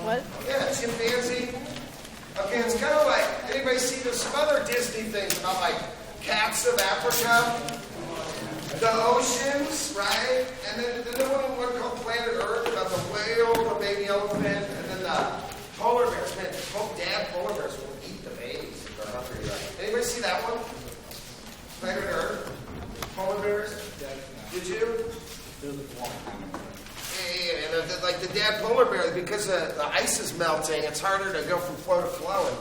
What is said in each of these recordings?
What? Yeah, chimpanzee. Okay, it's kind of like, anybody see there's some other Disney things about like cats of Africa, the oceans, right? And then the one called Planet Earth about the whale, the baby elephant, and then the polar bears. Man, dad polar bears will eat the babies if they're hungry, right? Anybody see that one? Planet Earth, polar bears. Did you? Yeah, like the dad polar bear, because the ice is melting, it's harder to go from flow to flow. And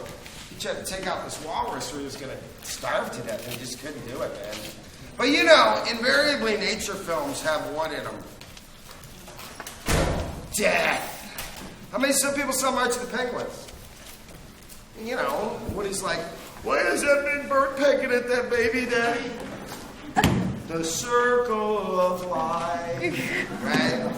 he tried to take out this walrus, or he was going to starve to death, and he just couldn't do it, man. But you know, invariably, nature films have what in them? Death. Some people saw March of the Penguins? And, you know, when he's like, why is that big bird pecking at that baby, Daddy? The circle of life, right?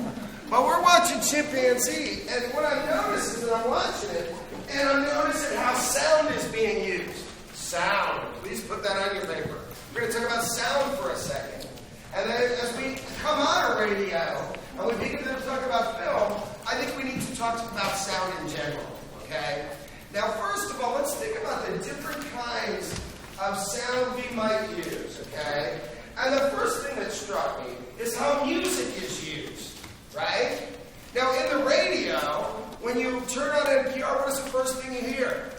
But we're watching Chimpanzee, and what I notice is that I'm watching it, and I'm noticing how sound is being used. Sound. Please put that on your paper. We're going to talk about sound for a second. And then as we come on a radio, and we begin to talk about film, I think we need to talk about sound in general, okay? Now, first of all, let's think about the different kinds of sound we might use, okay? And the first thing that struck me is how music is used, right? Now, in the radio, when you turn on NPR, what is the first thing you hear?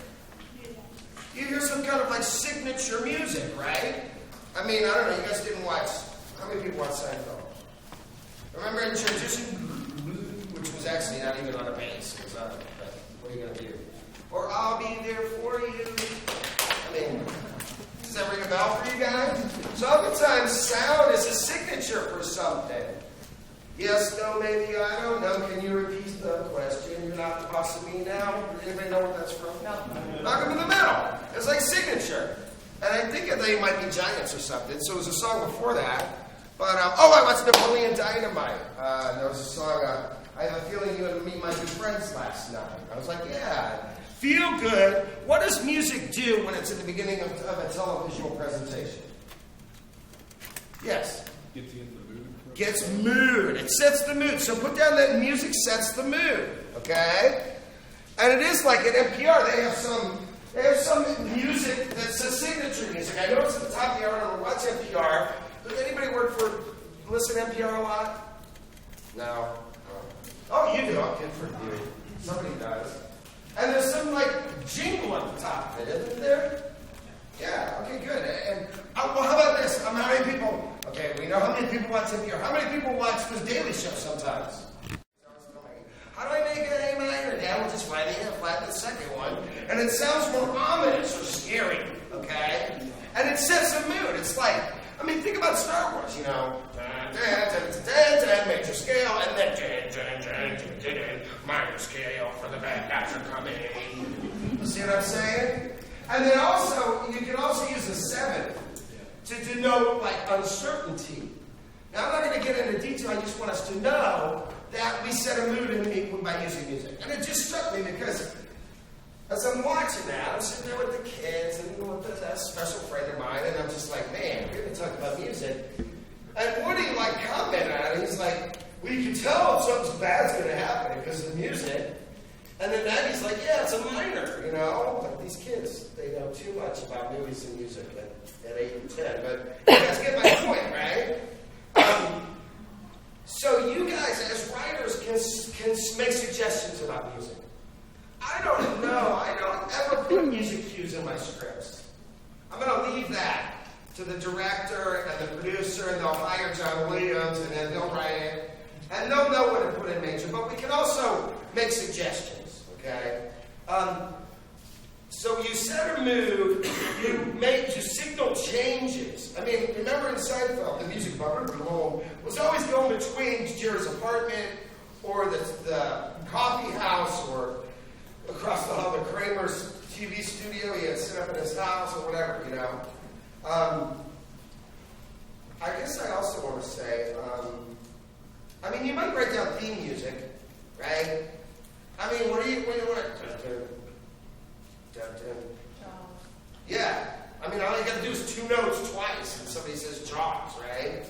You hear some kind of like signature music, right? I mean, I don't know, you guys didn't watch, how many people watch Seinfeld? Remember in Transition, which was actually not even on a bass, it was on, but what are you going to do? Or I'll be there for you. I mean, does that ring a bell for you guys? So oftentimes, sound is a signature for something. Yes, no, maybe, I don't know. Can you repeat the question? You're not the boss of me now? Anybody know what that's from? No. Knock 'em in the middle. It's like signature. And I think they might be Giants or something. So it was a song before that. But, I watched Napoleon Dynamite. There was a song, I have a feeling you and me might be friends last night. I was like, yeah. Feel good. What does music do when it's at the beginning of a televisual presentation? Yes? Gets you into the mood. Gets mood. It sets the mood. So put down that music sets the mood. Okay? And it is like at NPR, they have some music that's a signature music. I noticed at the top of the hour, I watch NPR. Does anybody listen to NPR a lot? No. Oh, you do. Okay, for you. Somebody does. And there's some, like, jingle at the top of it, isn't there? Yeah, okay, good. And, well, how about this? How many people, okay, we know how many people watch NPR. How many people watch The Daily Show sometimes? How do I make an A minor? Dad will just write it in, flat the second one. And it sounds more ominous or scary, okay? And it sets a mood. It's like, I mean, think about Star Wars, you know. Major scale, and then minor scale for the bad guys are coming. You see what I'm saying? And then also, you can also use a 7 to denote, like, uncertainty. Now, I'm not going to get into detail. I just want us to know that we set a mood in people by using music. And it just struck me because as I'm watching that, I'm sitting there with the kids and with a special friend of mine, and I'm just like, man, we're going to talk about music. And Woody, like, commented on it. He's like, well, you can tell if something bad's going to happen because of the music. And then Maggie's like, yeah, it's a minor, you know? Like, these kids, they know too much about movies and music at 8 and 10. But you guys get my point, right? So you guys, as writers, can make suggestions about music. I don't know. I don't ever put music cues in my scripts. I'm going to leave that to the director and the producer, and they'll hire John Williams, and then they'll write it. And they'll know what to put in nature. But we can also make suggestions, okay? So you set a mood, you signal changes. I mean, remember in Seinfeld, the music was always going between Jerry's apartment or the coffee house or across the hall, the Kramer's TV studio. He had set up in his house or whatever, you know. I guess I also want to say, I mean, you might write down theme music, right? I mean, what do you want? Yeah. I mean, all you got to do is 2 notes twice, and somebody says Jaws, right?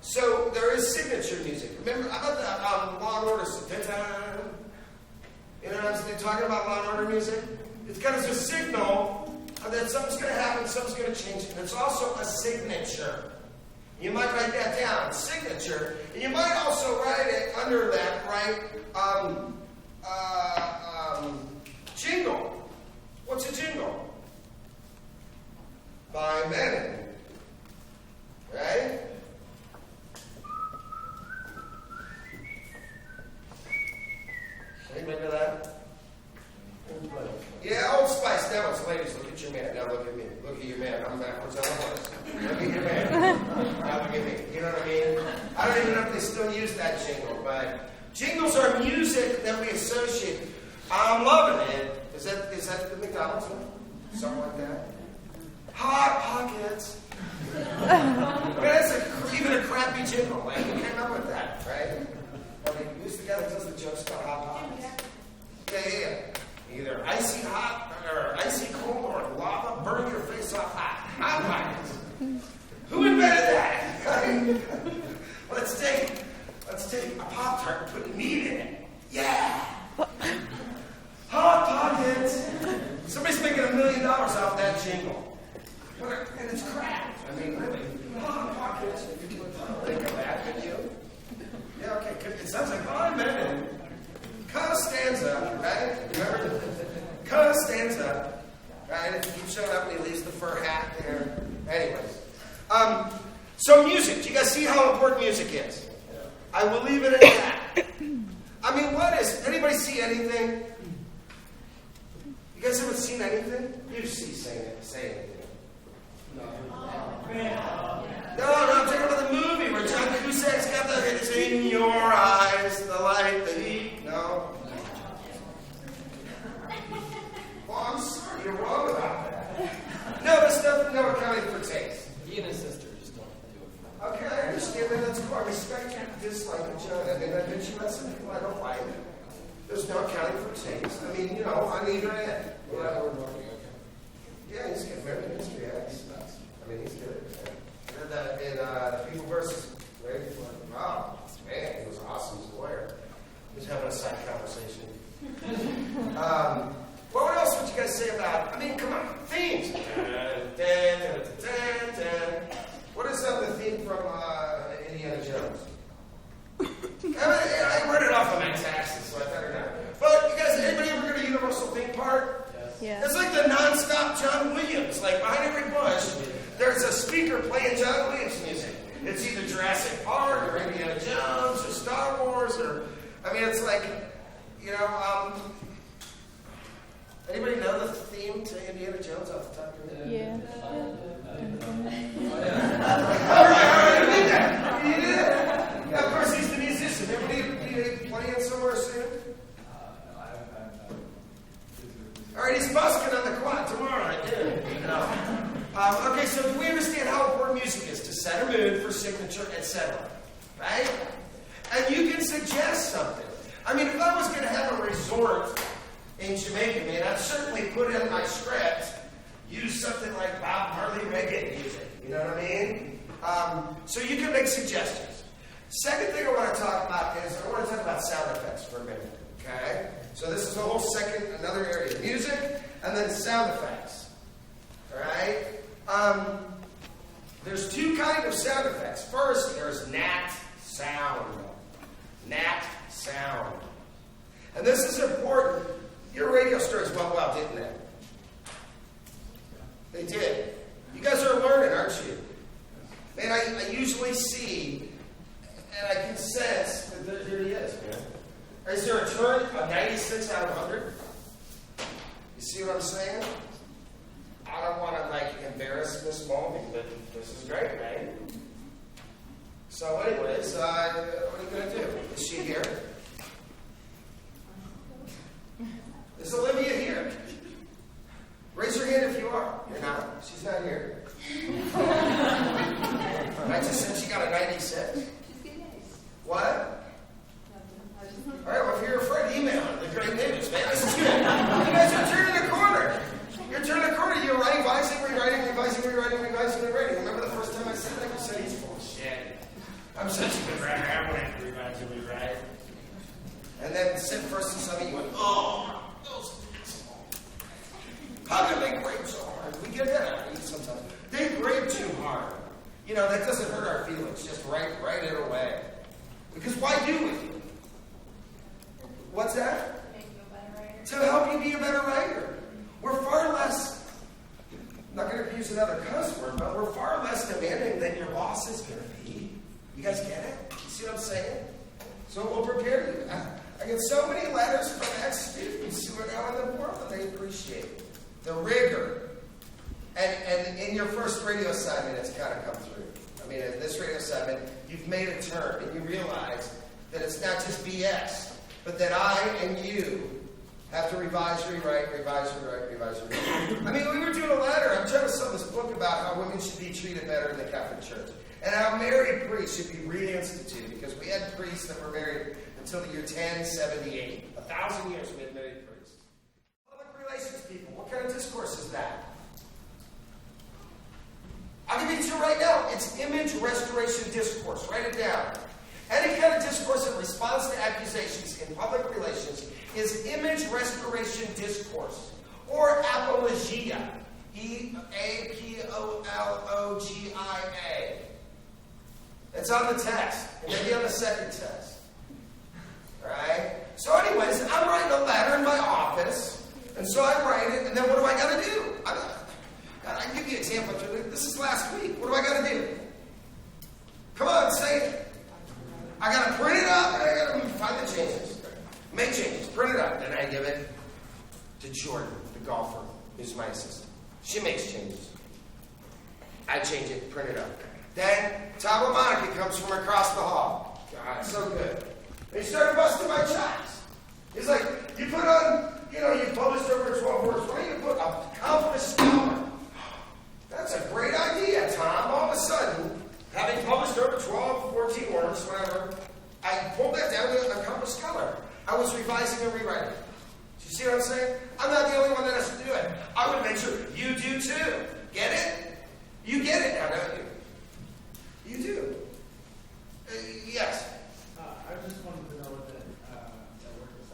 So there is signature music. Remember, how about the Law and Order? You know what I'm saying? Talking about Law and Order music. It's got as a signal that something's going to happen, something's going to change. And it's also a signature. You might write that down, signature. And you might also write it under that, jingle. What's a jingle? By many. Right? Anybody know that? Yeah, Old Spice. Now it's ladies. Look at your man. Now look at me. Look at your man. I'm backwards on the horse. Look at your man. Now look at me. You know what I mean? I don't even know if they still use that jingle, but jingles are music that we associate. I'm loving it. Is that the McDonald's one? Something like that? Hot Pockets. That's even a crappy jingle. Like, you came up with that, right? I mean, who's the guy that does the jokes about Hot Pockets? Yeah. Either icy hot or icy cold or lava burn your face off hot. Hot Pockets. Who invented that? I mean, let's take a Pop-Tart and put meat in it. Yeah. Hot Pockets. Somebody's making $1 million off that jingle. And it's crap. I mean, really. Hot Pockets. You can think of that, could you? Yeah, okay. It sounds like, I invented it. Costanza, right? Remember? Costanza, right? If you keep showing up and he leaves the fur hat there. Anyways. So music. Do you guys see how important music is? I will leave it at that. I mean, anybody see anything? You guys haven't seen anything? You say anything. No, I'm talking about the movie where John Cusack's got it's in your eyes, the light, the heat. No. Well, I'm sorry, you're wrong about that. No, there's no accounting for taste. He and his sister just don't do it. Okay, I understand that. That's cool. I respect your dislike of John. I mean, I bet you met some people I don't like. There's no accounting for taste. I mean, on either end. Yeah, he's getting married in history. I mean, he's good. In People versus Lady, wow, man, he was awesome as a lawyer. He was having a side conversation. What else would you guys say about? I mean, come on, themes. What is the theme from Indiana Jones? I read it off of my taxes, so I better not. But you guys, anybody ever go to Universal Theme Park? Yes. Yeah. It's like the non-stop John Williams. Like behind every bush, there's a speaker playing John Williams music. It's either Jurassic Park or Indiana Jones or Star Wars it's like, anybody know the theme to Indiana Jones off the top of your head? Yeah. All right, you did that. You did it. Yeah, of course, he's the musician. Everybody playing somewhere soon? All right, he's busking on the quad tomorrow. I did. Okay, so do we understand how important music is to set a mood for signature, etc.? Right? And you can suggest something. I mean, if I was going to have a resort in Jamaica, man, I'd certainly put in my script, use something like Bob Marley reggae music. You know what I mean? So you can make suggestions. Second thing I want to talk about is I want to talk about sound effects for a minute. Okay? So this is a whole another area. Music and then sound effects. All right? There's two kinds of sound effects. First, there's nat sound. Nat sound. And this is important. Your radio stories went well, didn't they? They did. You guys are learning, aren't you? Man, I usually see, and I can sense, that here he is, man. Is there a turn, a 96 out of 100? You see what I'm saying? I don't want to, embarrass Miss Mulvey, but this is great, right? So anyways, what are you going to do? Is she here? Is Olivia here? Raise your hand if you are. You're not. She's not here. I just said she got a 96. What? All right, well, if you're afraid, email it. The great news, man. This is good. You guys are turning the corner. You're turning the corner. You're revising. Remember the first time I said that? You said he's full of shit. I'm such a good writer. I went revise. And then said first and something, you went, oh. that doesn't hurt our feelings. Just write it away. Because why do we? What's that? Make you a better writer. To help you be a better writer. We're far less, I'm not going to use another cuss word, but we're far less demanding than your boss is going to be. You guys get it? You see what I'm saying? So it will prepare you. I get so many letters from ex-students who are now in the world and they appreciate the rigor. And in your first radio assignment, it's kind of come through. I mean, in this radio assignment, you've made a turn and you realize that it's not just BS, but that I and you have to revise, rewrite. I mean, we were doing a letter. I'm trying to sell this book about how women should be treated better in the Catholic Church. And how married priests should be reinstituted, because we had priests that were married until the year 1078. 1,000 years we had married priests. Public relations people, what kind of discourse is that? I'll give you two right now. It's image restoration discourse. Write it down. Any kind of discourse in response to accusations in public relations is image restoration discourse, or apologia. E-A-P-O-L-O-G-I-A. It's on the text. It may be on the second text. Right? So anyways, I'm writing a letter in my office, and so I write it, and then what do I got to do? I can give you an example. This is last week. What do I got to do? Come on, say it. I got to print it up, and I got to find the changes. Make changes. Print it up. Then I give it to Jordan, the golfer, who's my assistant. She makes changes. I change it, print it up. Then Tom Monica comes from across the hall. God, so good. And he started busting my chops. He's like, you put on, you published over 12 words. Why don't you put accomplished scholar? That's a great idea, Tom. All of a sudden, having published over 12, 14 words, whatever, I pulled that down to accomplished scholar. I was revising and rewriting. Do you see what I'm saying? I'm not the only one that has to do it. I would make sure you do too. Get it? You get it now, don't you? You do. Yes. I just wanted to know what that word was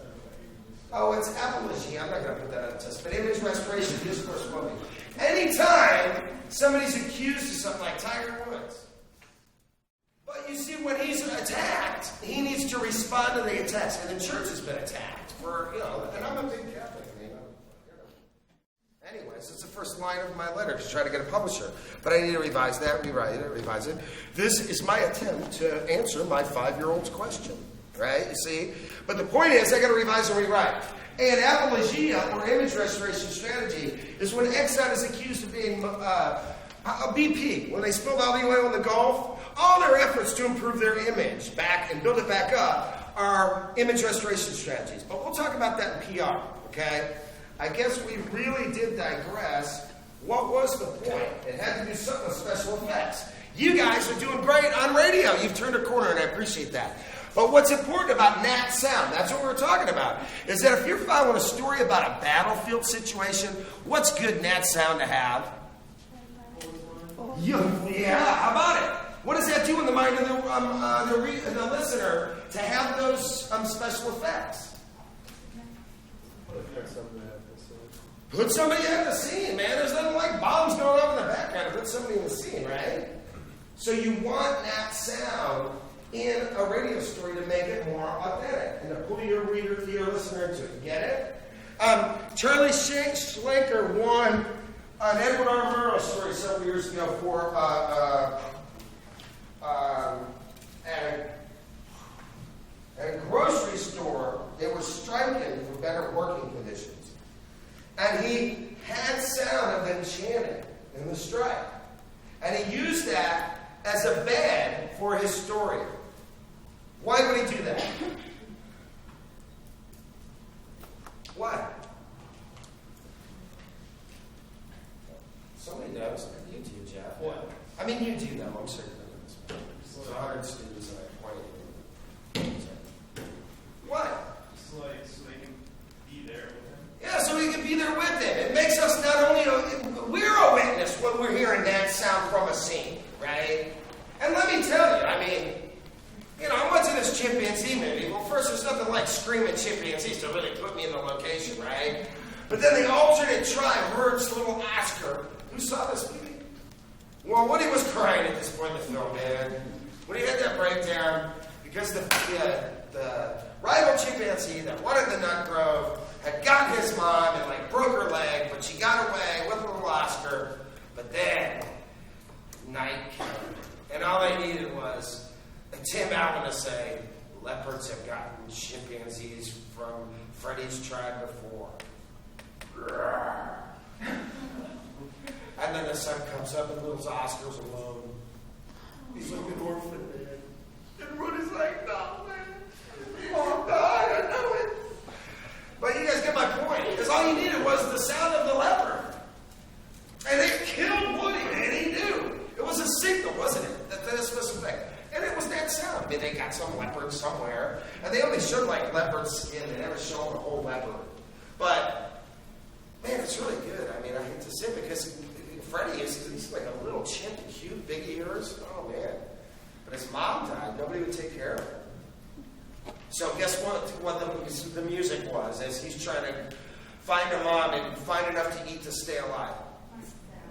about. Oh, it's apology. I'm not going to put that on the test. But image restoration discourse will be. Anytime somebody's accused of something like Tiger Woods. But you see, when he's attacked, he needs to respond to the attacks. And the church has been attacked for, and I'm a big Catholic. Anyways, it's the first line of my letter to try to get a publisher. But I need to revise that, revise it. This is my attempt to answer my 5-year-old's question. Right? You see? But the point is, I got to revise and rewrite. And apologia, or image restoration strategy, is when Exxon is accused of being a BP. When they spilled olive oil in the Gulf, all their efforts to improve their image back and build it back up are image restoration strategies. But we'll talk about that in PR, okay? I guess we really did digress. What was the point? It had to do something with special effects. You guys are doing great on radio. You've turned a corner, and I appreciate that. But what's important about nat sound, that's what we're talking about, is that if you're following a story about a battlefield situation, what's good nat sound to have? Yeah, how about it? What does that do in the mind of the listener to have those special effects? Put somebody in the scene, man. There's nothing like bombs going off in the background to put somebody in the scene, right? So you want that sound in a radio story to make it more authentic and to pull your listener into it. Get it? Charlie Schlenker won an Edward R. Murrow story several years ago for at a grocery store. They were striking for better working conditions. And he had sound of them chanting in the strike. And he used that as a bed for his story. Why would he do that? Why? Somebody knows. You do, Jeff. What? I mean, you do know. I'm sure you know this. There's 100 students and I 20. What? So they can be there with him? Yeah, so we can be there with him. It makes us not only we're a witness when we're hearing that sound from a scene, right? And let me tell you, I mean, I'm watching this chimpanzee movie. Well, first, there's nothing like screaming chimpanzees to really put me in the location, right? But then the alternate tribe herds little Oscar. Who saw this movie? Well, Woody was crying at this point in the film, man. When he had that breakdown, because the rival chimpanzee that wanted the nut grove had gotten his mom and like broke her leg, but she got away with a little Oscar. But then night came, and all they needed was Tim Allen to say, "Leopards have gotten chimpanzees from Freddie's tribe before." And then the sun comes up and little Oscar's alone. He's like an orphan, man. And Woody's like, "No, man. Mom died, I know it." But you guys get my point. Because all you needed was the sound of the leopard. And it killed Woody, man. He knew. It was a signal, wasn't it? That this was a thing. And it was that sound. I mean, they got some leopard somewhere. And they only showed, like, leopard skin. They never showed the whole leopard. But, man, it's really good. I mean, I hate to say it because Freddie he's like a little chimp, cute, big ears. Oh, man. But his mom died. Nobody would take care of her. So guess what the music was as he's trying to find a mom and find enough to eat to stay alive.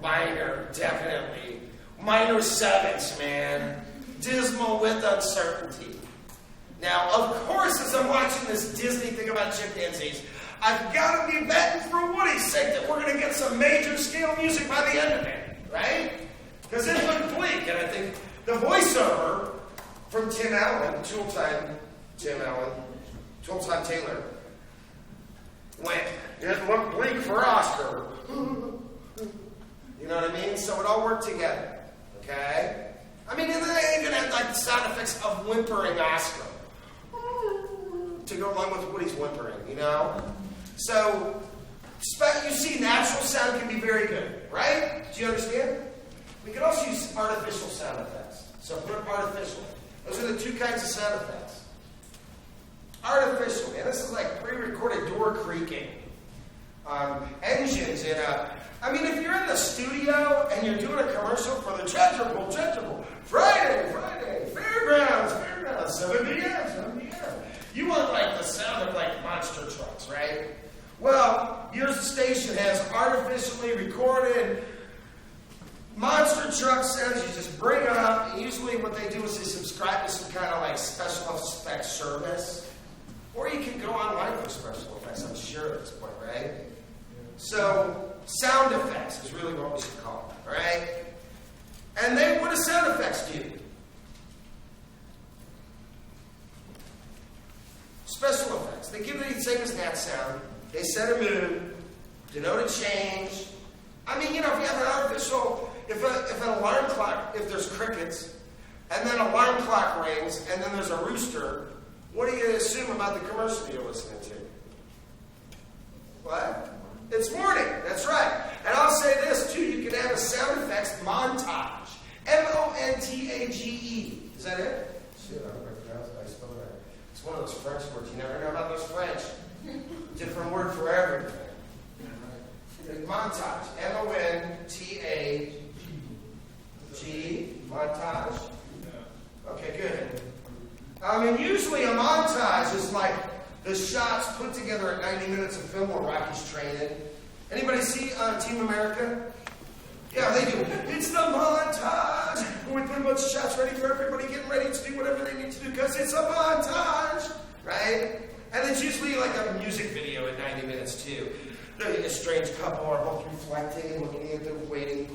Minor, definitely. Minor sevens, man. Dismal with uncertainty. Now, of course, as I'm watching this Disney thing about chimpanzees, I've got to be betting for Woody's sake that we're going to get some major scale music by the end of it, right? Because it looked bleak, and I think the voiceover from Tim Allen, Tooltime Taylor, went, "It looked bleak for Oscar." You know what I mean? So it all worked together, okay? I mean, and they even had like the sound effects of whimpering Oscar to go along with Woody's whimpering, you know? So, you see, natural sound can be very good, right? Do you understand? We can also use artificial sound effects. So put artificial. Those are the two kinds of sound effects. Artificial, man. This is like pre-recorded door creaking. Engines in a... I mean, if you're in the studio and you're doing a commercial for the Treasurable, Friday, Fairgrounds, 7 p.m. You want like the sound of like monster trucks, right? Well, your station has artificially recorded monster truck sounds. You just bring it up. And usually what they do is they subscribe to some kind of like special effects service. Or you can go online for special effects, I'm sure at this point, right? So, sound effects is really what we should call them, all right? And then what do sound effects do? Special effects. They give the same as that sound. They set a mood, denote a change. I mean, you know, if you have an artificial, if an alarm clock, if there's crickets, and then an alarm clock rings, and then there's a rooster, what do you assume about the commercial you're listening to? What? It's morning. That's right. And I'll say this, too. You can have a sound effects montage. M-O-N-T-A-G-E. Is that it? Shit, I don't know if I pronounced it. I spelled it right. It's one of those French words. You never know about those French. Different word for everything. Montage. M-O-N-T-A-G. Montage. Okay, good. And usually a montage is like the shots put together at 90 minutes of film where Rocky's training. Anybody see Team America? Yeah, they do. It's the montage. We put a bunch of shots ready for everybody getting ready to do whatever they need to do because it's a montage, right? And it's usually like a music video at 90 minutes too. A strange couple are both reflecting, looking at them, waiting,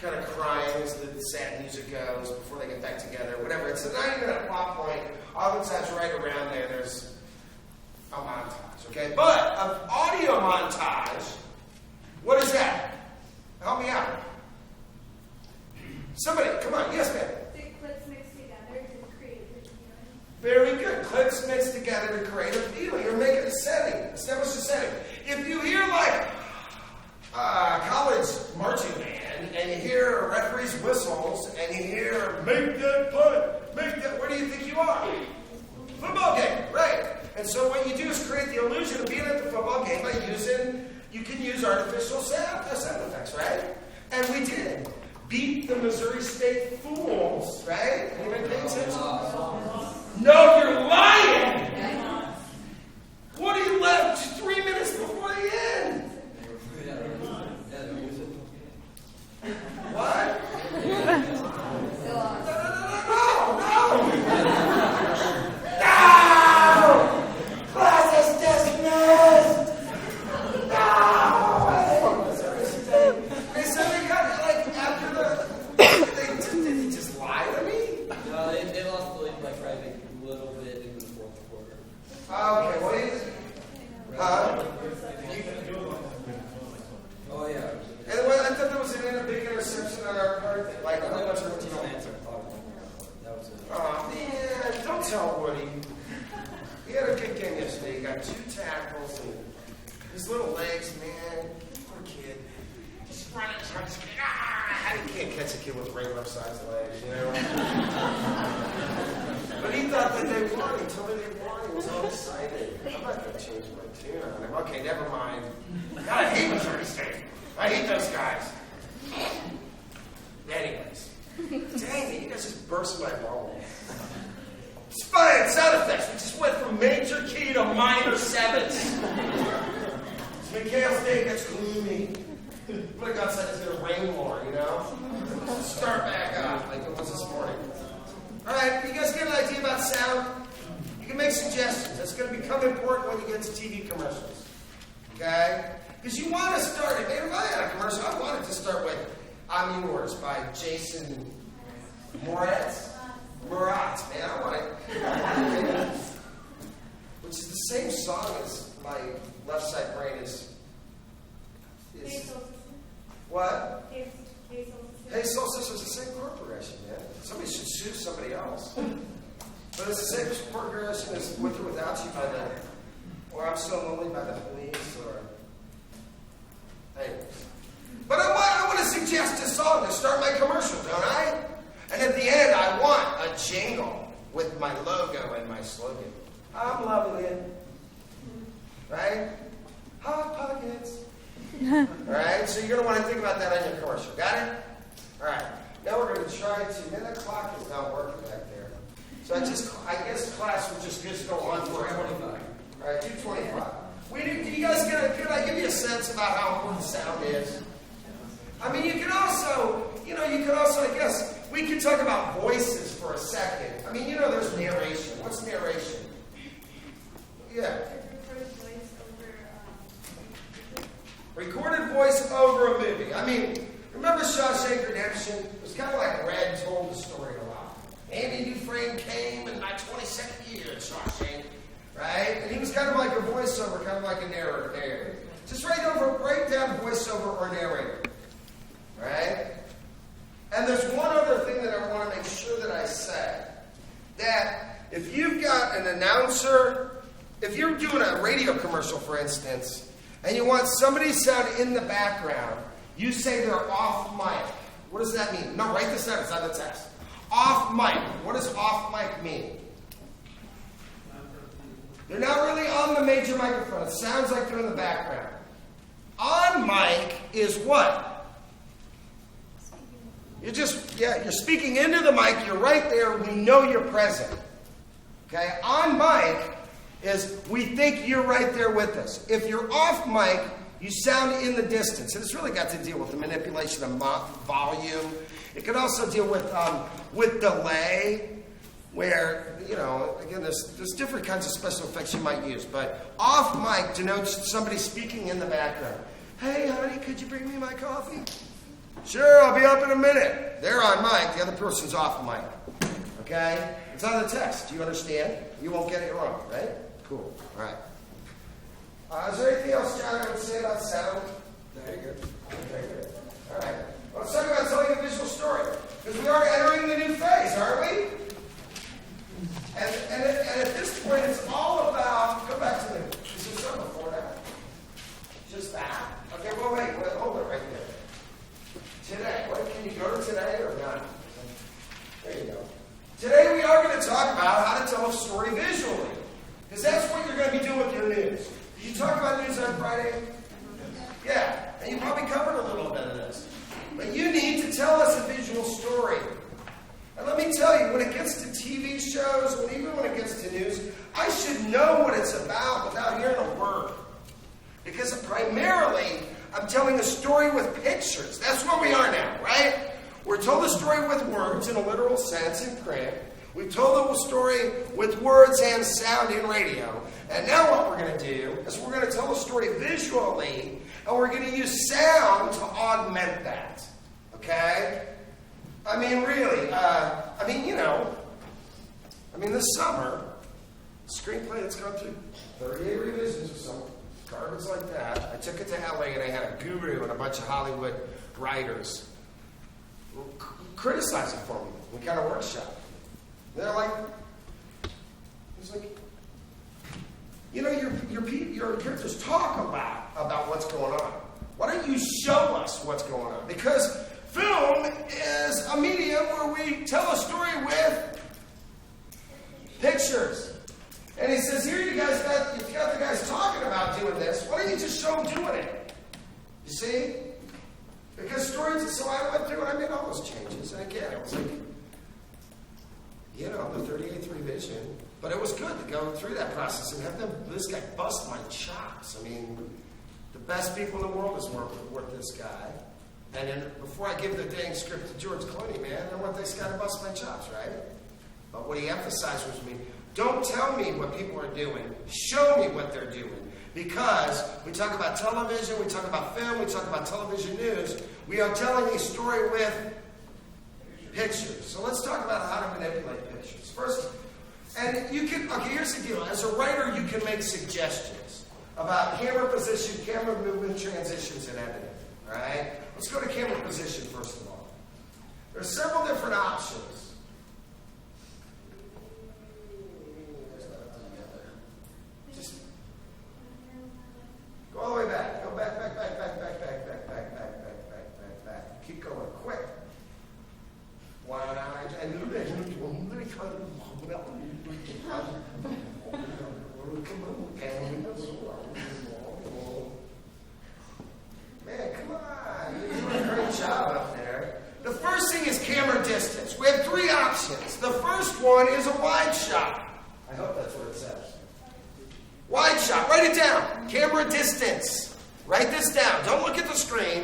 kind of crying as the sad music goes before they get back together, whatever. It's a 90-minute plot point. Oftentimes right around there's a montage, okay? But an audio montage, what is that? Help me out. Somebody, come on. Yes, ma'am. The clips mixed together to create a feeling. Very good. Clips mixed together to create a feeling. You're making a setting. Establish a setting. If you hear like college marching band, and you hear referees' whistles, and you hear make that punt, make that, where do you think you are? Football game, right? And so what you do is create the illusion of being at the football game by you can use artificial sound effects, right? And we did. Beat the Missouri State Fools, right? Anybody paying attention? No, you're lying! What are you left 3 minutes before the end? What? possibility of like driving a little bit into the fourth quarter. Okay, what is it? Huh? Oh yeah. And well, I thought there was a big interception on our part. Like, That how much was was no answer. That was it. Oh, man, don't tell Woody. He had a good game yesterday. He got 2 tackles and his little legs, man. Poor kid. Just running, trying to you can't catch a kid with regular sized legs, you know? But he thought that they won. He told me they won. He was all excited. I'm not going to change my tune on him. Okay, never mind. God, I hate Missouri State. I hate those guys. Anyways. Dang it, you guys just burst my bubble. It's fine, sound effects. We just went from major key to minor sevenths. McHale State gets gloomy. Look outside, it's going to rain more, you know? Start back up like it was this morning. All right, you guys get an idea about sound? You can make suggestions. That's going to become important when you get to TV commercials. Okay? Because you want to start it. Maybe if I had a commercial, I wanted to start with I'm Yours by Jason Moritz. Murat, man, I want it. Which is the same song as my left side brain is what? Hey, Soul Sisters is the same chord progression, man. Somebody should sue somebody else. But it's the same chord progression as With or Without You by the, or I'm So Lonely by the Police, or anyways. But I want to suggest a song to start my commercial, don't I? And at the end, I want a jingle with my logo and my slogan. I'm loving it. Right? Hot Pockets. All right? So you're going to want to think about that on your commercial. Got it? All right. Now we're going to try to, man, that clock is not working back there. So I guess class will just go on forever. All right, 2:25. Do you guys can I give you a sense about how important sound is? I mean, you can also, I guess, we can talk about voices for a second. I mean, there's narration. What's narration? Yeah. Recorded voice over a movie. I mean, remember Shawshank Redemption? It was kind of like Red told the story a lot. Andy Dufresne came in my 22nd year at Shawshank, right? And he was kind of like a voiceover, kind of like a narrator. Just write down voiceover or narrator. Right? And there's one other thing that I want to make sure that I say. That if you've got an announcer, if you're doing a radio commercial, for instance, and you want somebody's sound in the background, you say they're off mic. What does that mean? No, write this down. It's on the text. Off mic. What does off mic mean? They're not really on the major microphone. It sounds like they're in the background. On mic is what? You're speaking into the mic, you're right there, we know you're present. Okay? On mic is we think you're right there with us. If you're off mic, you sound in the distance. And it's really got to deal with the manipulation of volume. It can also deal with delay, where, again, there's different kinds of special effects you might use. But off mic denotes somebody speaking in the background. Hey, honey, could you bring me my coffee? Sure, I'll be up in a minute. They're on mic. The other person's off mic. Okay? It's on the text. Do you understand? You won't get it wrong, right? Cool. All right. Is there anything else, John, I would say about sound? Very good. Very good. All right. Well, let's talk about telling a visual story. Because we are entering the new phase, aren't we? And at this point, it's all about... Go back to is there something before that? Just that? Okay, well, wait, hold it right there. Today. Can you go to today or not? There you go. Today we are going to talk about how to tell a story visually. Because that's what you're going to be doing with your news. Did you talk about news on Friday? Yeah. And you probably covered a little bit of this. But you need to tell us a visual story. And let me tell you, when it gets to TV shows, even when it gets to news, I should know what it's about without hearing a word. Because primarily, I'm telling a story with pictures. That's where we are now, right? We're told a story with words in a literal sense in print. We've told a story with words and sound in radio. And now what we're going to do is we're going to tell a story visually, and we're going to use sound to augment that. Okay? I mean, really, I mean, this summer, screenplay that's gone through 38 revisions or some garbage like that. I took it to LA and I had a guru and a bunch of Hollywood writers criticize it for me. We got a workshop. They're like, it's like, you know, your characters talk about what's going on. Why don't you show us what's going on? Because film is a medium where we tell a story with pictures. And he says, here you guys got the guys talking about doing this. Why don't you just show them doing it? You see? Because stories, so I went through and I made all those changes. And again, it was like, you know, the 38th revision. But it was good to go through that process and have this guy bust my chops. I mean, the best people in the world has worked with this guy. And then before I give the dang script to George Clooney, man, I want this guy to bust my chops, right? But what he emphasized was me, don't tell me what people are doing. Show me what they're doing. Because we talk about television, we talk about film, we talk about television news. We are telling a story with pictures. So let's talk about how to manipulate pictures. First, and you can, okay, here's the deal. As a writer, you can make suggestions about camera position, camera movement, transitions, and editing. All right? Let's go to camera position first of all. There are several different options. Just go all the way back. Go back. Keep going quick. Man, come on. You're doing a great job up there. The first thing is camera distance. We have three options. The first one is a wide shot. I hope that's what it says. Wide shot. Write it down. Camera distance. Write this down. Don't look at the screen.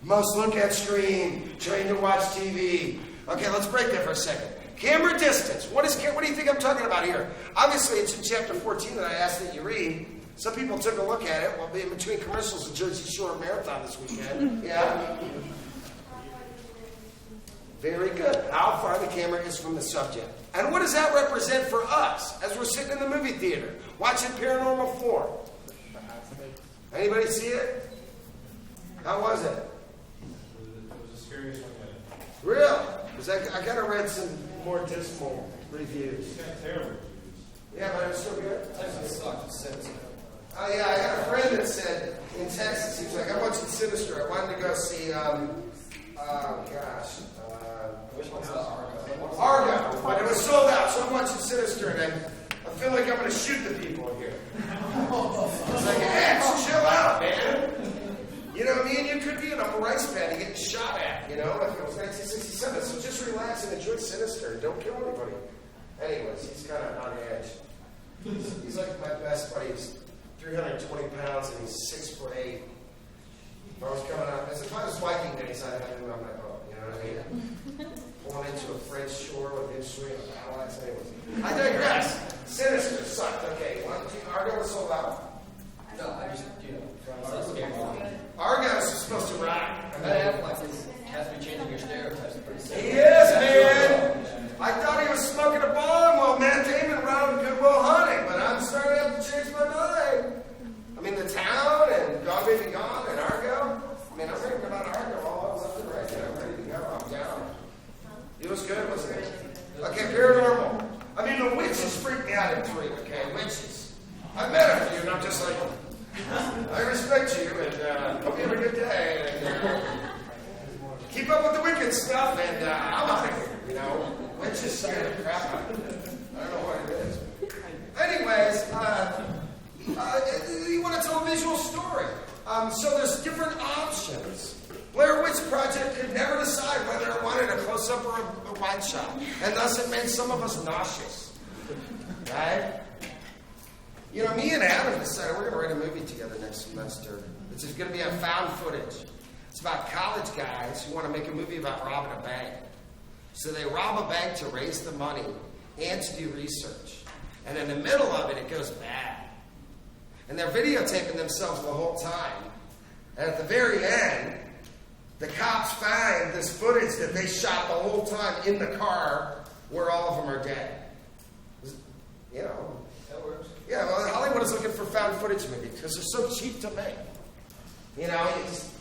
Must look at screen. Trained to watch TV. Okay, let's break that for a second. Camera distance. What do you think I'm talking about here? Obviously, it's in chapter 14 that I asked that you read. Some people took a look at it. We'll be in between commercials, the Jersey Shore Marathon this weekend. Yeah. Very good. How far the camera is from the subject. And what does that represent for us as we're sitting in the movie theater watching Paranormal 4? Anybody see it? How was it? It was a scariest one yet. Real? Because I kind of read some more dismal reviews. It's got terrible reviews. Yeah, but it was still good. Texas sucked. Sinister. Oh yeah, I had a friend that said in Texas, he was like, I'm watching Sinister. I wanted to go see, Which one's the Argo? Argo, but it was sold out, so I'm watching Sinister, and I feel like I'm going to shoot the people here. It's like, hey, chill out, man. You know what I mean? You could be in a rice paddy getting shot at, you know, if it was 1967. So just relax and enjoy Sinister. Don't kill anybody. Anyways, he's kind of on the edge. He's like my best buddy. He's 320 pounds and he's 6'8". If I was coming out, if I was Viking days, I'd have him on my boat. You know what I mean? Going into a French shore with him swinging a battle axe. Anyways, I digress. Sinister sucked. Okay, Argo was sold out. No, I just, I'm so scared. Argos is supposed to rock. I have like this has me changing your stereotypes pretty soon. He is, man. I thought he was smoking a bomb while Matt Damon round Goodwill Hunting, but I'm starting to have to change my mind. I mean, The Town and Gone Baby Gone and Argo. I mean, I'm reading about Argo all left and right. I'm ready to go. I'm down. It was good, wasn't it? Okay, Paranormal. I mean, the witches freaked me out in 3, okay? Witches. I met a few, and I'm just like, I respect you, and hope you have a good day, and keep up with the wicked stuff, and I'm out of here, you know? Witches scare the crap out of me. I don't know what it is. Anyways, you want to tell a visual story. So there's different options. Blair Witch Project could never decide whether it wanted a close-up or a wide shot, and thus it made some of us nauseous. Right? You know, me and Adam decided we're going to write a movie together next semester. It's going to be on found footage. It's about college guys who want to make a movie about robbing a bank. So they rob a bank to raise the money and to do research. And in the middle of it, it goes bad. And they're videotaping themselves the whole time. And at the very end, the cops find this footage that they shot the whole time in the car where all of them are found footage movies because they're so cheap to make. You know, you just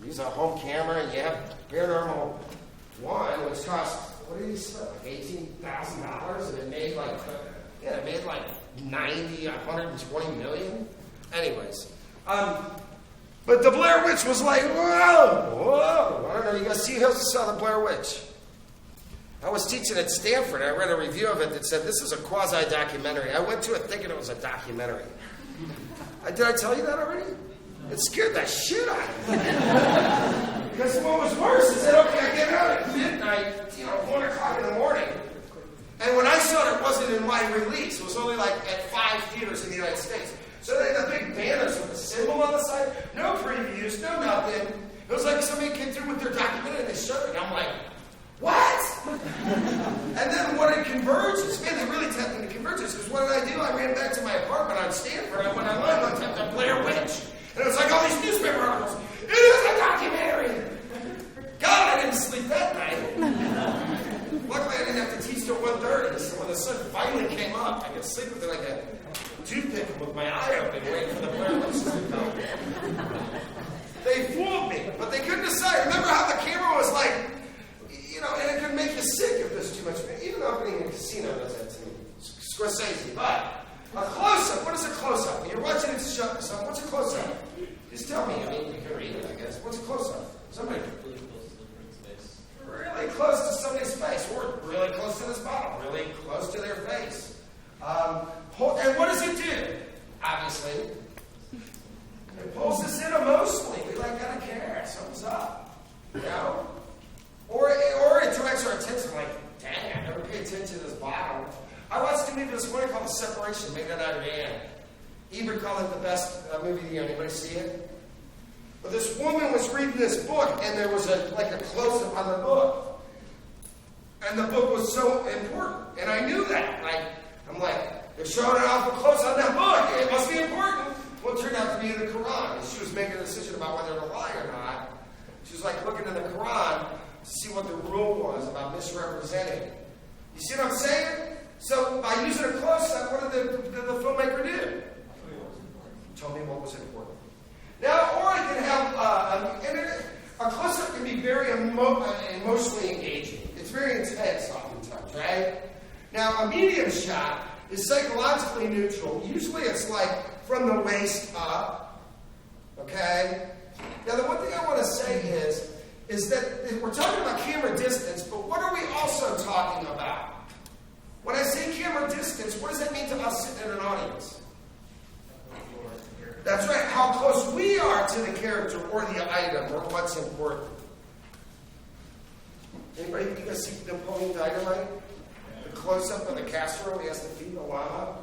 use a home camera and you have Paranormal 1, which cost, what did he spend, like $18,000, and it made like, it made like 120 million. Anyways, but the Blair Witch was like, whoa. I don't know, you guys see who saw the Blair Witch? I was teaching at Stanford. I read a review of it that said this is a quasi-documentary. I went to it thinking it was a documentary. Did I tell you that already? It scared the shit out of me. Because what was worse is that, okay, I get out at midnight, 1 o'clock in the morning. And when I saw it, it wasn't in wide release. It was only like at 5 theaters in the United States. So they had the big banners with the symbol on the side. No previews, no nothing. It was like somebody came through with their documentary and they showed it. And I'm like, what? And then what it converges, man, they really tapped into convergence. Because what did I do? I ran back to my apartment on Stanford. I went online and looked at the Blair Witch. And it was like all these newspaper articles. It is a documentary. God, I didn't sleep that night. Luckily, I didn't have to teach till 1:30. So when the sun finally came up, I could sleep with it like a toothpick with my eye open, waiting for the Blair Witch to come. They fooled me, but they couldn't decide. Remember how the camera was like, and it could make you sick if there's too much. Even opening a casino does that to me. Scorsese. But a close-up, what is a close-up? When you're watching it show something, what's a close-up? Just tell me. I mean, you can read it, I guess. What's a close-up? Somebody really close to somebody's face, or really close to this bottle, really close to their face. And what does it do? Obviously, it pulls us in emotionally. We gotta care. Something's up, Or it directs our attention. Like, dang, I never paid attention to this bottle. I watched a movie this morning called The Separation, made on Iran. Ebert called it the best movie of the year. Anybody see it? But this woman was reading this book, and there was a close-up on the book. And the book was so important. And I knew that. I'm like, they're showing it off close on that book. It must be important. Well, it turned out to be in the Quran. And she was making a decision about whether to lie or not. She was looking in the Quran to see what the rule was about misrepresenting. You see what I'm saying? So by using a close-up, what did the filmmaker do? Told me what was important. Now, or it can have a close-up can be very emotionally engaging. It's very intense oftentimes, right? Now, a medium shot is psychologically neutral. Usually it's from the waist up. Okay? Now, the one thing I want to say is that we're talking about camera distance, but what are we also talking about? When I say camera distance, what does that mean to us sitting in an audience? That's right, how close we are to the character or the item or what's important. Anybody, you guys see Napoleon Dynamite? The close-up of the casserole he has to feed the llama?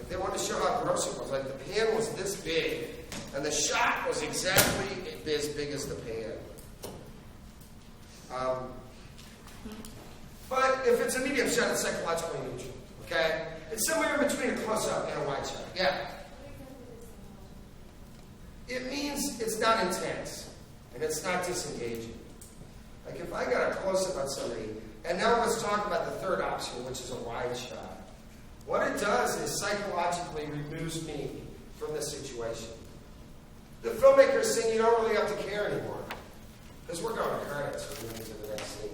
They wanted to show how gross it was. The pan was this big, and the shot was exactly as big as the pan. But if it's a medium shot, it's psychologically neutral. Okay? It's somewhere in between a close-up and a wide shot. Yeah? It means it's not intense, and it's not disengaging. If I got a close-up on somebody, and now let's talk about the third option, which is a wide shot. What it does is psychologically removes me from the situation. The filmmaker is saying you don't really have to care anymore. Because we're going to credits, we're moving to the next scene.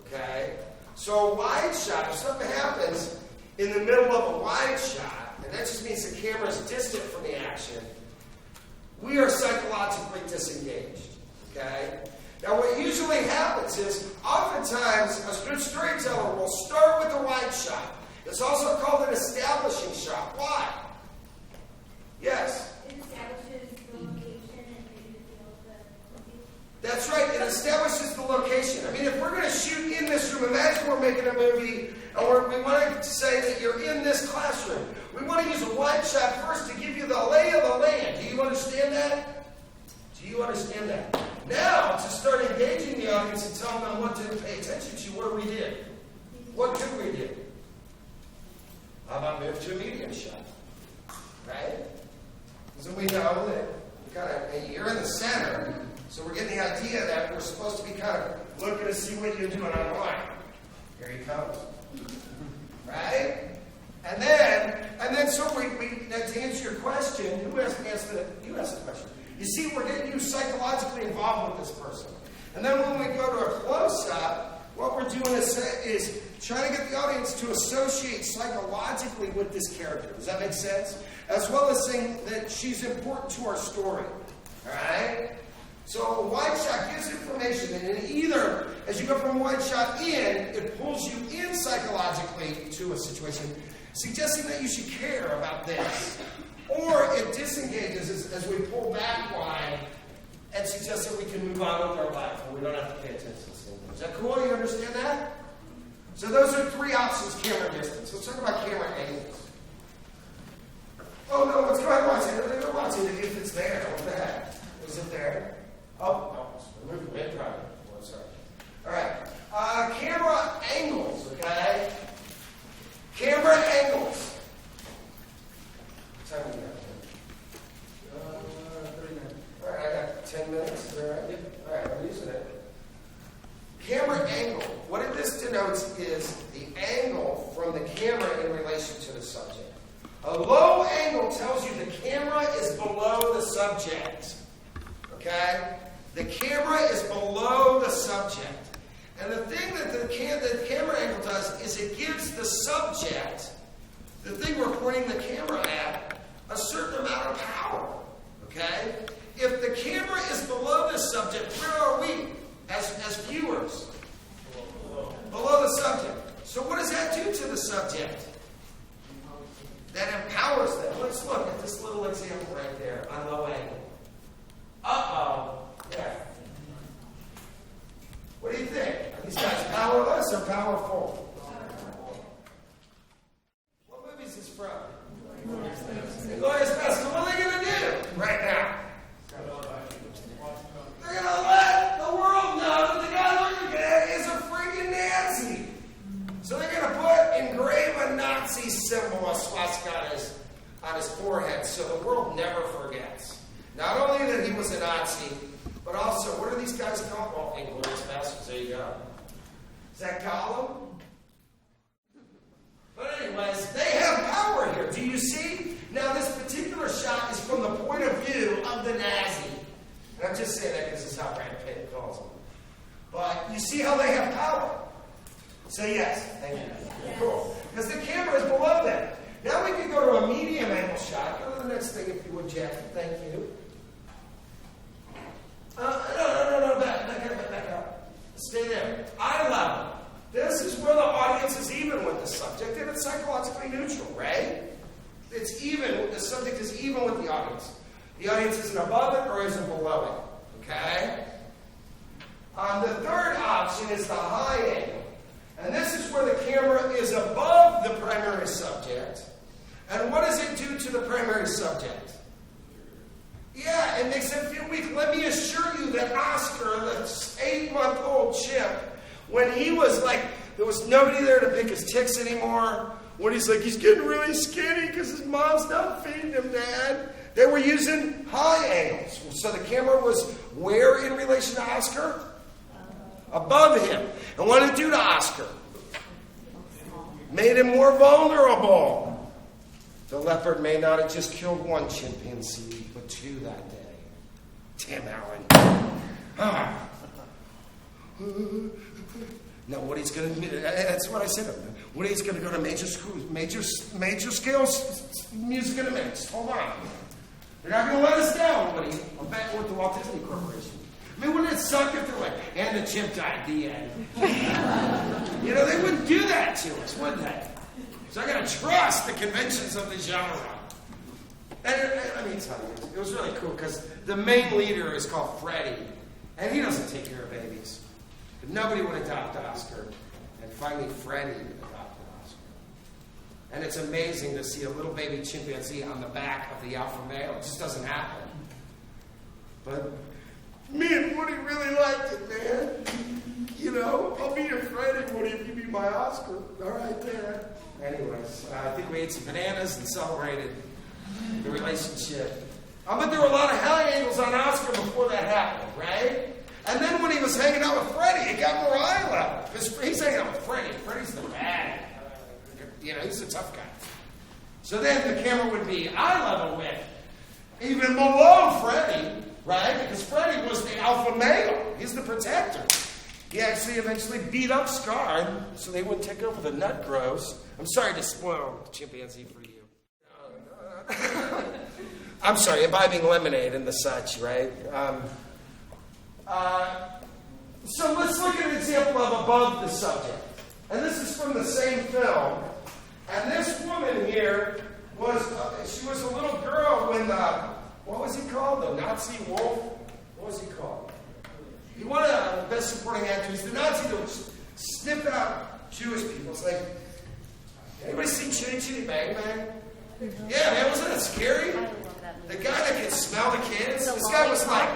Okay? So a wide shot, if something happens in the middle of a wide shot, and that just means the camera is distant from the action, we are psychologically disengaged. Okay? Now what usually happens is, oftentimes a good storyteller will start with a wide shot. It's also called an establishing shot. Why? Yes? It establishes the location and maybe the feel of the movie. That's right. It establishes the location. I mean, if we're going to shoot in this room, imagine we're making a movie and we want to say that you're in this classroom. We want to use a wide shot first to give you the lay of the land. Do you understand that? Do you understand that? Now, to start engaging the audience and telling them what to pay attention to, what do we do? What could we do? How about move to a medium shot? Right? So we know that you're in the center, so we're getting the idea that we're supposed to be kind of looking to see what you're doing online. Here he comes. Right? And then so we to answer your question, you asked the question. You see, we're getting you psychologically involved with this person. And then when we go to a close-up, what we're doing is trying to get the audience to associate psychologically with this character. Does that make sense? As well as saying that she's important to our story. All right? So a wide shot gives information, and either, as you go from wide shot in, it pulls you in psychologically to a situation, suggesting that you should care about this. Or it disengages as we pull back wide and suggests that we can move on with our life and we don't have to pay attention to this anymore. Is that cool? You understand that? So those are three options: camera distance. Let's talk about camera angles. Oh no, let's go ahead and watch it. Let's go watch it if it's there. What the heck? Is it there? Oh, no. Remove it. Probably. Oh, sorry. All right. Camera angles, okay? Camera angles. What time do you have? 30 minutes. All right, I got 10 minutes. Is that right? All right, I'm using it. Camera angle. What this denotes is the angle from the camera in relation to the subject. A low angle tells you the camera is below the subject. Okay? The camera is below the subject. And the thing that the camera angle does is it gives the subject, the thing we're pointing the camera at, a certain amount of power. Okay? If the camera is below the subject, where are we as viewers? Below the subject. So what does that do to the subject? That empowers them. Let's look at this little example right there on low angle. Uh-oh. Yeah. What do you think? Are these guys powerless or powerful? What movie is this from? Glorious Bastards. What are they going to do right now? They're going to let the world know that the guy looking at is a freaking Nazi. So they're going to engrave a Nazi symbol, a swastika, on his forehead so the world never forgets. Not only that he was a Nazi, but also, what are these guys called? Oh, Inglourious Basterds, there you go. Is that Gollum? But anyways, they have power here. Do you see? Now, this particular shot is from the point of view of the Nazi. And I'm just saying that because it's how Brad Pitt calls them. But you see how they have power? Say yes. Thank you. Yes. Cool. Because the camera is below them. Now we can go to a medium angle shot. Go to the next thing if you would, Jeff. Thank you. No. Back up. Stay there. Eye level. This is where the audience is even with the subject, and it's psychologically neutral, right? It's even. The subject is even with the audience. The audience isn't above it or isn't below it. Okay? The third option is the high angle. And this is where the camera is above the primary subject. And what does it do to the primary subject? Yeah, it makes them feel weak. Let me assure you that Oscar, the 8-month-old chimp, when he was like, there was nobody there to pick his ticks anymore. When he's like, he's getting really skinny because his mom's not feeding him, Dad. They were using high angles. So the camera was where in relation to Oscar? Above him. And what did it do to Oscar? Made him more vulnerable. The leopard may not have just killed one chimpanzee, but two that day. Tim Allen. Now, Woody's going to, that's what I said. Woody's going to go to major scale music in a minute. Hold on. They're not going to let us down, Woody. I'll bet with the Walt Disney Corporation. I mean, wouldn't it suck if they're like, and the chimp died, the end? You know, they wouldn't do that to us, would they? So I got to trust the conventions of the genre. And let me tell you, it was really cool because the main leader is called Freddie, and he doesn't take care of babies. But nobody would adopt Oscar, and finally Freddie adopted Oscar. And it's amazing to see a little baby chimpanzee on the back of the alpha male. It just doesn't happen. But me and Woody really liked it, man. You know, I'll be your friend, Woody, if you be my Oscar. All right, there. Anyways, I think we ate some bananas and celebrated the relationship. But there were a lot of high angles on Oscar before that happened, right? And then when he was hanging out with Freddie, it got more eye level. Because he's hanging out with Freddie. Freddie's the bad. You know, he's a tough guy. So then the camera would be eye level with, even below Freddie, right? Because Freddie was the alpha male. He's the protector. He actually eventually beat up Scar so they wouldn't take over the nut groves. I'm sorry to spoil the chimpanzee for you. I'm sorry, imbibing lemonade and the such, right? So let's look at an example of above the subject. And this is from the same film. And this woman here was, she was a little girl when, what was he called? The Nazi wolf? What was he called? He won a Best Supporting Actor. He's the Nazi that would snip out Jewish people. It's like, anybody see Chitty Chitty Bang Bang? Yeah, man, wasn't that scary? The guy that could smell the kids? This guy was like,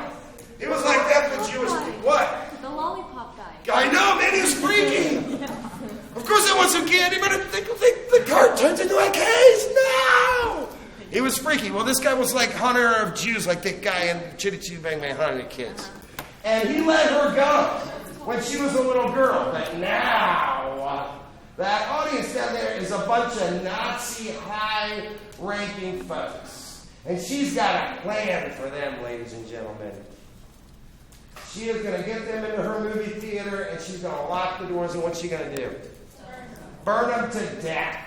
he was like that for Jewish people. What? The lollipop guy. I know, man, he was freaky. Of course I want some candy, but the cart turns into a case. No! He was freaky. Well, this guy was like hunter of Jews, like that guy in Chitty Chitty Bang Bang hunting kids. And he let her go when she was a little girl. But now, that audience down there is a bunch of Nazi high-ranking folks. And she's got a plan for them, ladies and gentlemen. She is going to get them into her movie theater, and she's going to lock the doors, and what's she going to do? Burn them to death.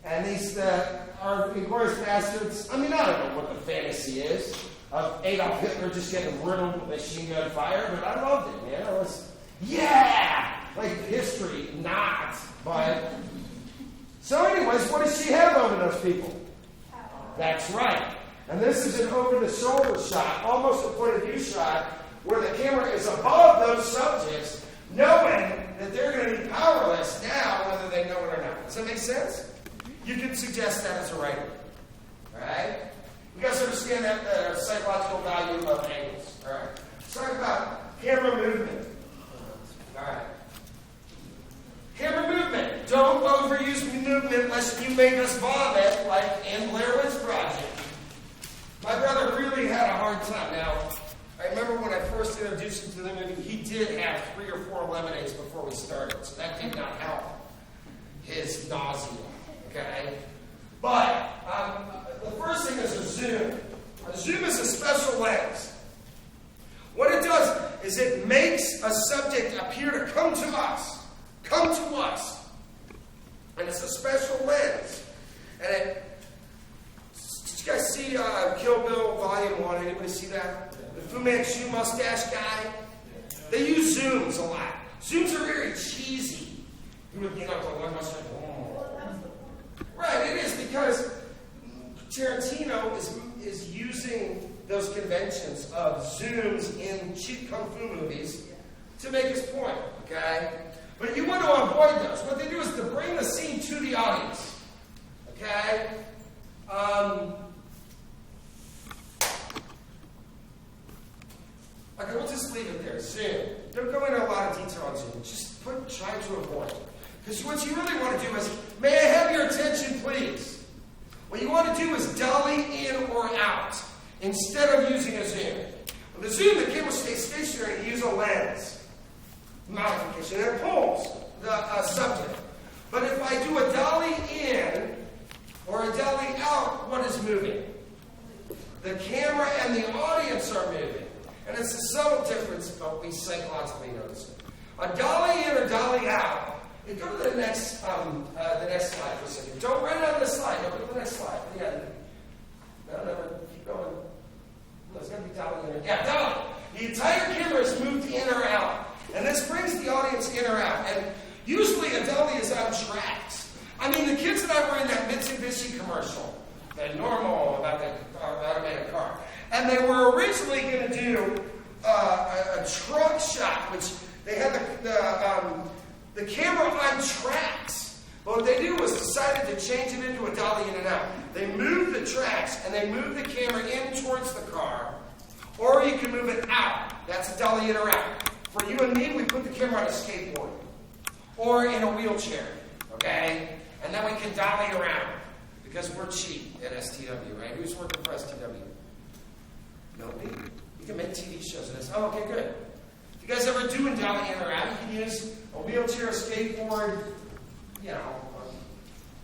And these are Inglourious Bastards. I mean, I don't know what the fantasy is of Adolf Hitler just getting riddled with machine gun fire, but I loved it, man. It was, yeah! Like history, not. But, so anyways, what does she have over those people? That's right. And this is an over-the-shoulder shot, almost a point-of-view shot, where the camera is above those subjects, knowing that they're going to be powerless now, whether they know it or not. Does that make sense? You can suggest that as a writer. All right? You guys understand that psychological value of angles. All right? Let's talk about camera movement. All right. Camera movement. Don't overuse movement lest you make us vomit like in Blair Witch Project. My brother really had a hard time. Now, I remember when I first introduced him to the movie, he did have 3 or 4 lemonades before we started, so that did not help his nausea, okay? But the first thing is a zoom. A zoom is a special lens. What it does is it makes a subject appear to come to us. Come to us. And it's a special lens. And it... Did you guys see Kill Bill Volume 1? Anybody see that? The Fu Manchu mustache guy? They use zooms a lot. Zooms are very cheesy. You would, the one mustache. Right, it is because Tarantino is using those conventions of zooms in cheap kung fu movies to make his point, okay? But you want to avoid those. What they do is to bring the scene to the audience, okay? Okay, we'll just leave it there. Zoom. Don't go into a lot of detail on Zoom. Just try to avoid. Because what you really want to do is, may I have your attention, please? What you want to do is dolly in or out instead of using a zoom. With the zoom, the camera stays stationary and you use a lens modification. And it pulls the subject. But if I do a dolly in or a dolly out, what is moving? The camera and the audience are moving. And it's a subtle difference, but we psychologically notice it. A dolly in or dolly out. You go to the next slide for a second. Don't write it on this slide. Go to the next slide. Yeah. No, keep going. No, it's going to be dolly in or yeah, dolly. The entire camera is moved in or out. And this brings the audience in or out. And usually a dolly is on tracks. I mean, the kids and I were in that Mitsubishi commercial, the normal about the automatic car. And they were originally going to do a truck shot, which they had the camera on tracks. But what they did was decided to change it into a dolly in and out. They moved the tracks and they moved the camera in towards the car, or you can move it out. That's a dolly in or out. For you and me, we put the camera on a skateboard or in a wheelchair, okay? And then we can dolly around because we're cheap at STW, right? Who's working for STW? Nobody? You can make TV shows of this. Oh, okay, good. If you guys ever do dolly in or out, you can use a wheelchair, a skateboard,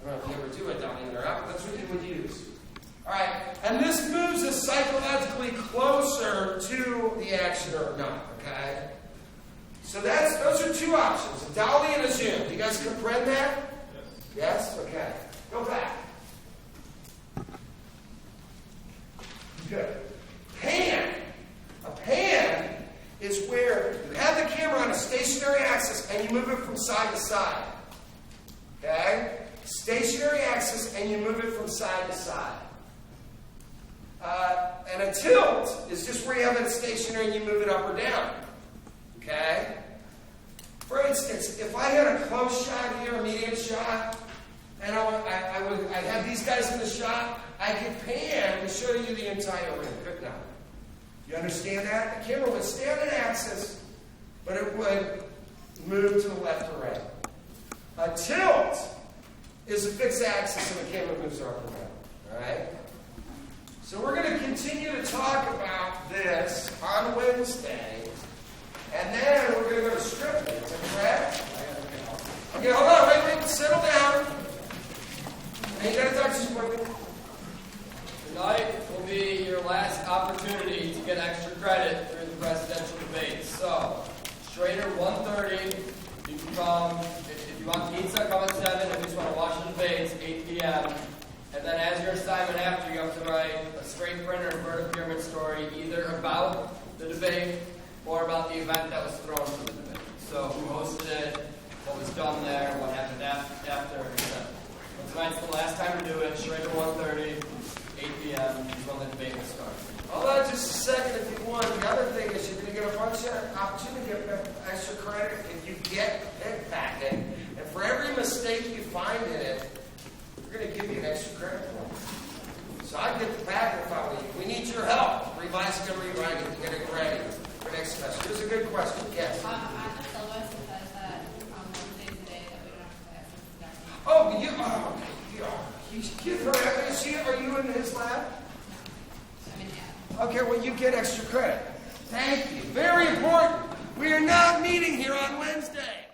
I don't know if you ever do it down in or out, but that's what you would use. All right, and this moves us psychologically closer to the action or not, okay? So those are two options, a dolly and a zoom. Do you guys comprehend that? Yes? Okay. Go back. Good. Pan. A pan is where you have the camera on a stationary axis and you move it from side to side. Okay? Stationary axis and you move it from side to side. And a tilt is just where you have it stationary and you move it up or down. Okay? For instance, if I had a close shot here, a medium shot, and I'd have these guys in the shot, I could pan to show you the entire ring. Good now. You understand that? The camera would stay on an axis, but it would move to the left or right. A tilt is a fixed axis and the camera moves up and down. Alright? So we're going to continue to talk about this on Wednesday, and then we're going to go to stripping. Is that correct? Okay, hold on, wait, settle down. Now you got to talk to somebody. Tonight will be your last opportunity to get extra credit through the presidential debate. So, Schrader 1:30, you can come, if you want pizza, come at 7. If you just want to watch the debates, 8 p.m. And then as your assignment after, you have to write a straight printer inverted pyramid story, either about the debate or about the event that was thrown for the debate. So who hosted it, what was done there, what happened after, etc. But tonight's the last time to do it. Schrader 1:30, 8 p.m. is when the debate will start. Hold on just a second if you want. The other thing is you're going to get a bunch of opportunity to get extra credit if you get it back in. And for every mistake you find in it, we're going to give you an extra credit point. So I'd get the packet if I were you. We need your help. Revising and rewriting to get it ready for next semester. Here's a good question. Yes? On the syllabus, it says that Wednesday's the day that we don't have to class. Oh, you give her, are you in his lab? I mean, yeah. Okay, well, you get extra credit. Thank you. Very important. We are not meeting here on Wednesday.